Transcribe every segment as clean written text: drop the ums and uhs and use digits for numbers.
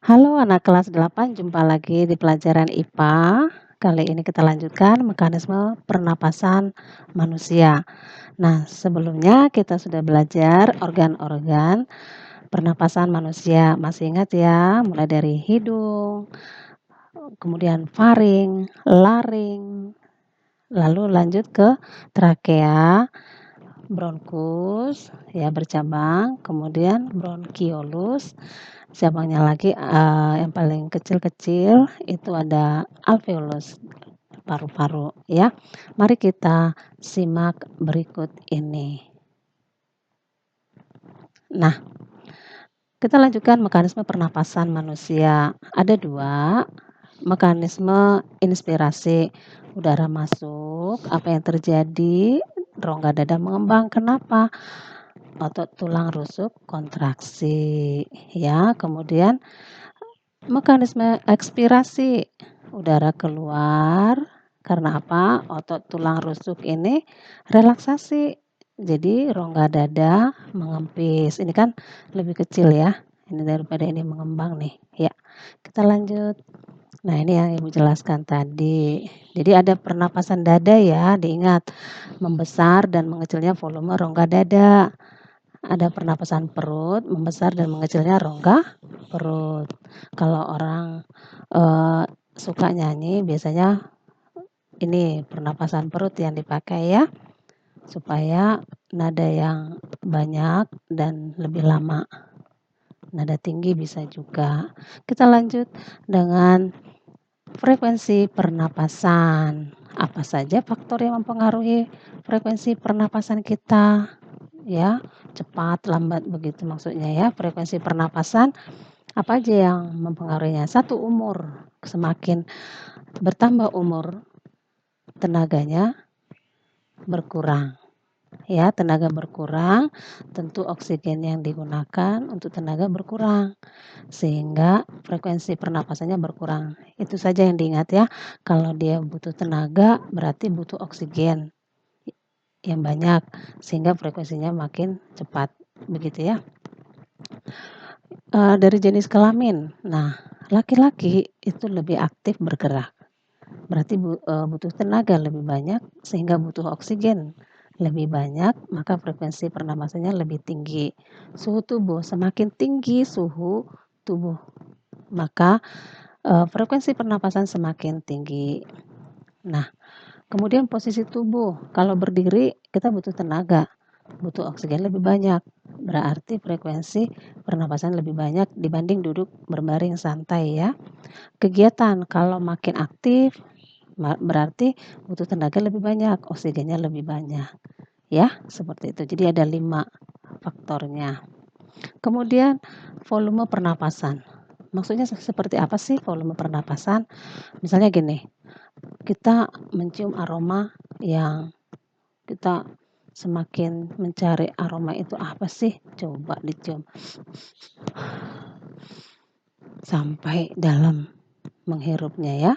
Halo anak kelas 8, jumpa lagi di pelajaran IPA. Kali ini kita lanjutkan mekanisme pernapasan manusia. Nah, sebelumnya kita sudah belajar organ-organ pernapasan manusia. Masih ingat ya? Mulai dari hidung, kemudian faring, laring, lalu lanjut ke trakea, bronkus, ya bercabang, kemudian bronkiolus. Cabangnya lagi, yang paling kecil-kecil itu ada alveolus, paru-paru ya. Mari kita simak berikut ini. Nah, kita lanjutkan mekanisme pernapasan manusia. Ada 2, mekanisme inspirasi. Udara masuk, apa yang terjadi? Rongga dada mengembang. Kenapa? Otot tulang rusuk kontraksi ya. Kemudian mekanisme ekspirasi, udara keluar, karena apa? Otot tulang rusuk ini relaksasi, jadi rongga dada mengempis. Ini kan lebih kecil ya, ini daripada ini mengembang nih. Ya, kita lanjut. Nah, ini yang Ibu jelaskan tadi. Jadi ada pernapasan dada ya, diingat membesar dan mengecilnya volume rongga dada. Ada pernapasan perut, membesar dan mengecilnya rongga perut. Kalau orang suka nyanyi biasanya ini pernapasan perut yang dipakai ya, supaya nada yang banyak dan lebih lama. Nada tinggi bisa juga. Kita lanjut dengan frekuensi pernapasan. Apa saja faktor yang mempengaruhi frekuensi pernapasan kita? Ya, cepat, lambat begitu maksudnya ya. Frekuensi pernapasan apa aja yang mempengaruhinya? 1, umur. Semakin bertambah umur, tenaganya berkurang. Ya, tenaga berkurang, tentu oksigen yang digunakan untuk tenaga berkurang, sehingga frekuensi pernapasannya berkurang. Itu saja yang diingat ya. Kalau dia butuh tenaga, berarti butuh oksigen yang banyak, sehingga frekuensinya makin cepat. Begitu ya. Dari jenis kelamin. Nah, laki-laki itu lebih aktif bergerak. Berarti butuh tenaga lebih banyak sehingga butuh oksigen lebih banyak, maka frekuensi pernapasannya lebih tinggi. Suhu tubuh, semakin tinggi suhu tubuh, maka frekuensi pernapasan semakin tinggi. Nah, kemudian posisi tubuh, kalau berdiri kita butuh tenaga, butuh oksigen lebih banyak. Berarti frekuensi pernapasan lebih banyak dibanding duduk berbaring santai ya. Kegiatan, kalau makin aktif berarti butuh tenaga lebih banyak, oksigennya lebih banyak. Ya, seperti itu. Jadi ada 5 faktornya. Kemudian volume pernapasan. Maksudnya seperti apa sih volume pernapasan? Misalnya gini, kita mencium aroma yang kita semakin mencari aroma itu apa sih? Coba dicium sampai dalam menghirupnya ya.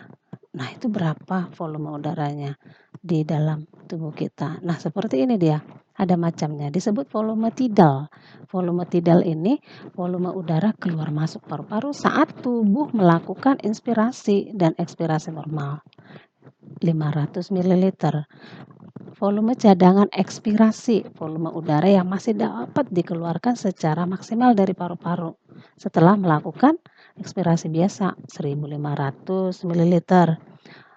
Nah, itu berapa volume udaranya di dalam tubuh kita. Nah, seperti ini dia. Ada macamnya. Disebut volume tidal. Volume tidal ini volume udara keluar masuk paru-paru saat tubuh melakukan inspirasi dan ekspirasi normal. 500 ml. Volume cadangan ekspirasi, volume udara yang masih dapat dikeluarkan secara maksimal dari paru-paru setelah melakukan ekspirasi biasa 1500 ml.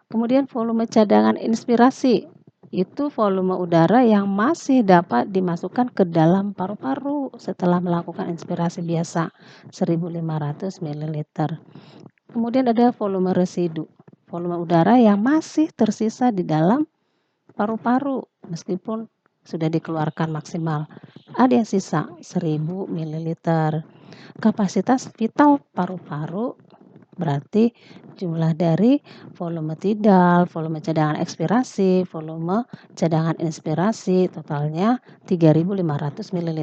Kemudian volume cadangan inspirasi, itu volume udara yang masih dapat dimasukkan ke dalam paru-paru setelah melakukan inspirasi biasa 1500 ml. Kemudian ada volume residu, volume udara yang masih tersisa di dalam paru-paru meskipun sudah dikeluarkan maksimal. Ada yang sisa 1000 ml. Kapasitas vital paru-paru berarti jumlah dari volume tidal, volume cadangan ekspirasi, volume cadangan inspirasi, totalnya 3500 ml.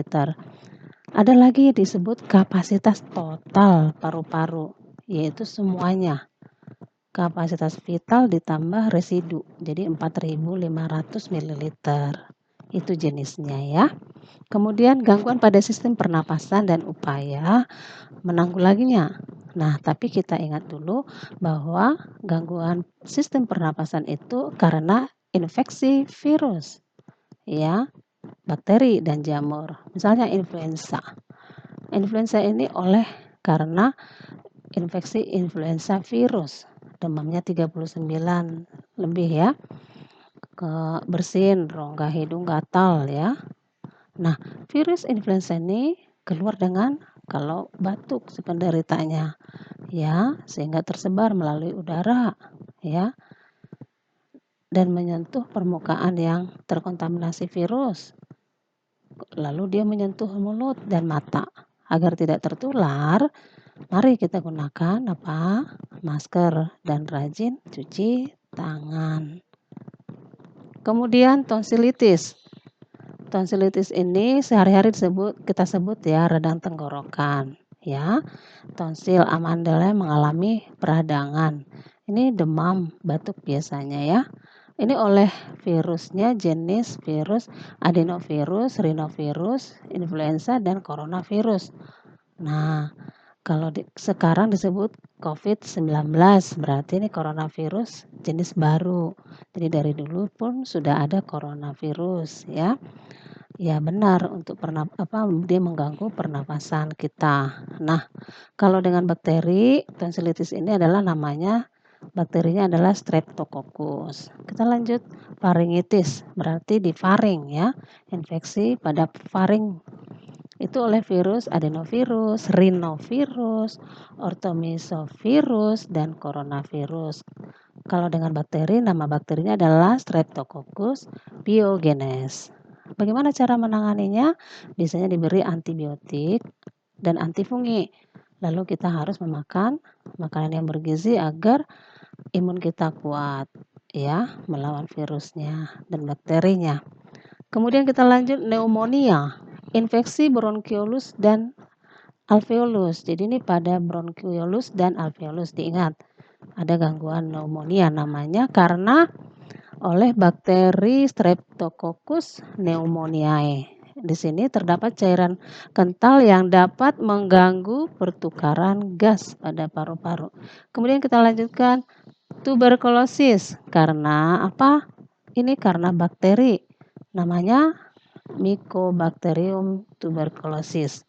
Ada lagi disebut kapasitas total paru-paru, yaitu semuanya. Kapasitas vital ditambah residu, jadi 4500 ml. Itu jenisnya ya. Kemudian gangguan pada sistem pernapasan dan upaya menanggulanginya. Nah, tapi kita ingat dulu bahwa gangguan sistem pernapasan itu karena infeksi virus, ya, bakteri dan jamur. Misalnya influenza. Influenza ini karena infeksi influenza virus. Demamnya 39 lebih ya. Bersin, rongga hidung gatal ya. Nah, virus influenza ini keluar kalau batuk si penderitanya ya, sehingga tersebar melalui udara ya dan menyentuh permukaan yang terkontaminasi virus. Lalu dia menyentuh mulut dan mata. Agar tidak tertular, mari kita gunakan masker dan rajin cuci tangan. Kemudian tonsilitis. Tonsilitis ini sehari-hari kita sebut ya radang tenggorokan ya. Tonsil amandelnya mengalami peradangan. Ini demam, batuk biasanya ya. Ini oleh virusnya jenis virus adenovirus, rhinovirus, influenza dan coronavirus. Nah, kalau sekarang disebut COVID-19, berarti ini coronavirus jenis baru. Jadi dari dulu pun sudah ada coronavirus ya. Ya benar untuk dia mengganggu pernapasan kita. Nah, kalau dengan bakteri, tonsilitis ini bakterinya adalah Streptococcus. Kita lanjut faringitis, berarti di faring ya, infeksi pada faring. Itu oleh virus adenovirus, rhinovirus, orthomisovirus, dan coronavirus. Kalau dengan bakteri, nama bakterinya adalah Streptococcus pyogenes. Bagaimana cara menanganinya? Biasanya diberi antibiotik dan antifungi. Lalu kita harus memakan makanan yang bergizi agar imun kita kuat ya melawan virusnya dan bakterinya. Kemudian kita lanjut pneumonia, infeksi bronkiolus dan alveolus. Jadi ini pada bronkiolus dan alveolus diingat. Ada gangguan pneumonia namanya karena oleh bakteri Streptococcus pneumoniae. Di sini terdapat cairan kental yang dapat mengganggu pertukaran gas pada paru-paru. Kemudian kita lanjutkan tuberkulosis. Karena apa? Ini karena bakteri. Namanya Mycobacterium tuberculosis.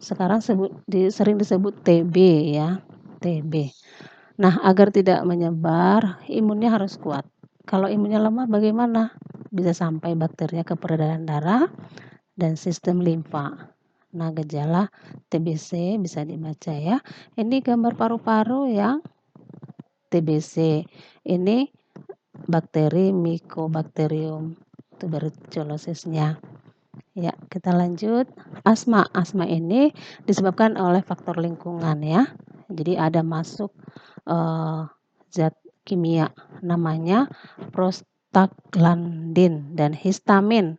Sekarang sering disebut TB ya, TB. Nah, agar tidak menyebar, imunnya harus kuat. Kalau imunnya lemah bagaimana? Bisa sampai bakterinya ke peredaran darah dan sistem limfa. Nah, gejala TBC bisa dibaca ya. Ini gambar paru-paru yang TBC. Ini bakteri Mycobacterium tuberculosisnya. Ya, kita lanjut. Asma. Asma ini disebabkan oleh faktor lingkungan ya. Jadi ada masuk zat kimia namanya prostaglandin dan histamin.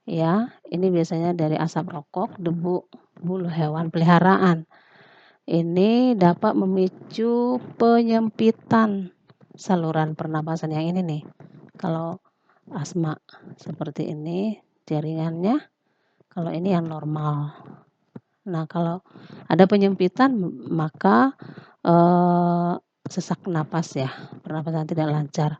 Ya, ini biasanya dari asap rokok, debu, bulu hewan peliharaan. Ini dapat memicu penyempitan saluran pernapasan yang ini nih. Kalau asma seperti ini jaringannya, kalau ini yang normal. Nah, kalau ada penyempitan maka sesak napas ya, pernapasan tidak lancar.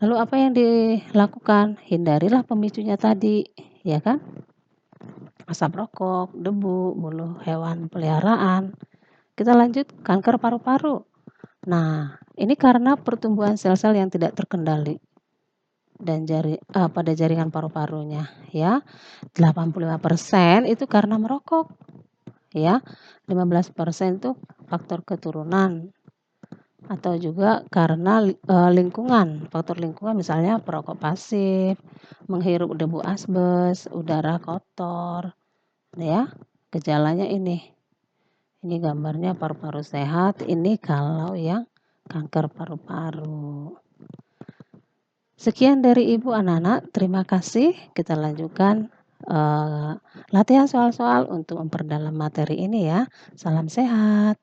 Lalu apa yang dilakukan? Hindarilah pemicunya tadi, ya kan? Asap rokok, debu, bulu hewan peliharaan. Kita lanjut kanker paru-paru. Nah, ini karena pertumbuhan sel-sel yang tidak terkendali dan pada jaringan paru-parunya ya. 85% itu karena merokok. Ya. 15% itu faktor keturunan atau juga karena lingkungan. Faktor lingkungan misalnya perokok pasif, menghirup debu asbes, udara kotor. Ya. Gejalanya ini. Ini gambarnya paru-paru sehat, ini kalau yang kanker paru-paru. Sekian dari Ibu anak-anak, terima kasih. Kita lanjutkan latihan soal-soal untuk memperdalam materi ini ya. Salam sehat.